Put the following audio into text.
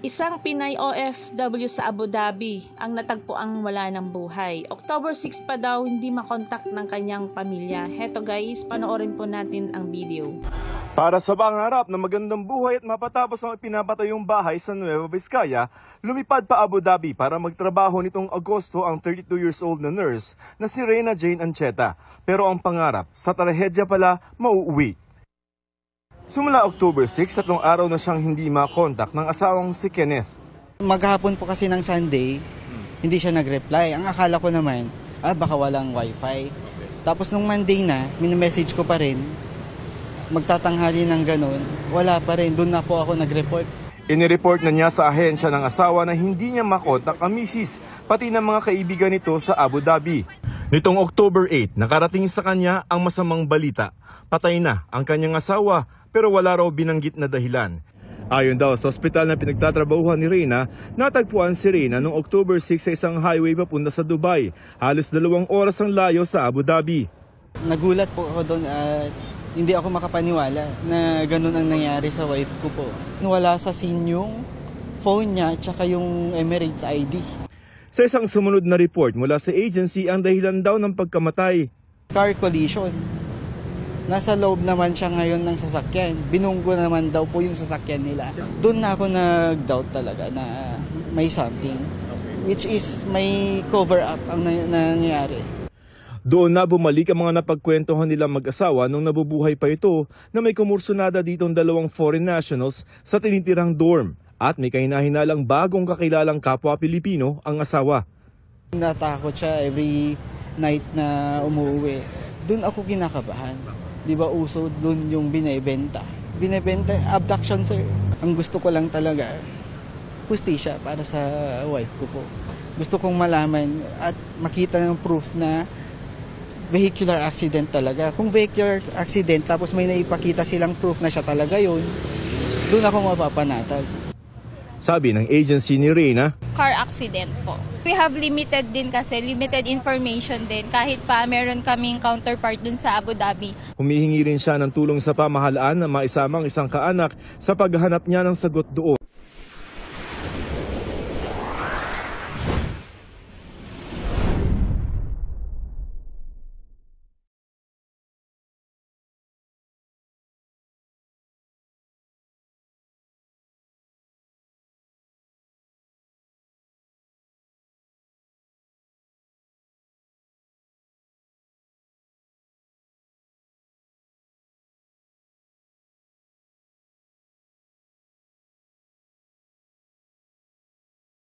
Isang Pinay OFW sa Abu Dhabi ang natagpuang wala ng buhay. October 6 pa daw hindi makontak ng kanyang pamilya. Heto guys, panoorin po natin ang video. Para sa pangarap na magandang buhay at mapatapos ang pinapatayong bahay sa Nueva Vizcaya, lumipad pa Abu Dhabi para magtrabaho nitong Agosto ang 32 years old na nurse na si Reyna Jane Ancheta. Pero ang pangarap, sa trahedya pala, mauuwi. Simula October 6, 3 araw na siyang hindi makontak ng asawang si Kenneth. Maghapon po kasi ng Sunday, hindi siya nag-reply. Ang akala ko naman, baka walang wifi. Tapos nung Monday na, minimessage ko pa rin, magtatanghali ng ganun, wala pa rin. Doon na po ako nag-report. Inireport na niya sa ahensya ng asawa na hindi niya makontak ang misis, pati ng mga kaibigan nito sa Abu Dhabi. Nitong October 8, nakarating sa kanya ang masamang balita. Patay na ang kanyang asawa pero wala raw binanggit na dahilan. Ayon daw sa ospital na pinagtatrabahuhan ni Reyna, natagpuan si Reyna noong October 6 sa isang highway papunta sa Dubai. Halos 2 oras ang layo sa Abu Dhabi. Nagulat po ako doon at hindi ako makapaniwala na ganun ang nangyari sa wife ko po. Wala sa scene yung phone niya at saka yung Emirates ID. Sa isang sumunod na report mula sa agency, ang dahilan daw ng pagkamatay, car collision. Nasa loob naman siya ngayon ng sasakyan. Binunggo naman daw po yung sasakyan nila. Doon na ako nag-doubt talaga na may something. Which is may cover-up ang nangyayari. Doon na bumalik ang mga napagkwentuhan nilang mag-asawa nung nabubuhay pa ito na may kumursunada ditong 2 foreign nationals sa tinitirang dorm at may kahinahinalang bagong kakilalang kapwa Pilipino ang asawa. Natakot siya every night na umuwi. Doon ako kinakabahan. Di ba uso doon yung binebenta? Binebenta, abduction sir. Ang gusto ko lang talaga, hustisya para sa wife ko po. Gusto kong malaman at makita ng proof na vehicular accident talaga. Kung vehicular accident tapos may naipakita silang proof na siya talaga yun, doon ako mapapanatag. Sabi ng agency ni Reyna, car accident po. We have limited information din kahit pa meron kaming counterpart dun sa Abu Dhabi. Humihingi rin siya ng tulong sa pamahalaan na maisamang isang kaanak sa paghahanap niya ng sagot doon.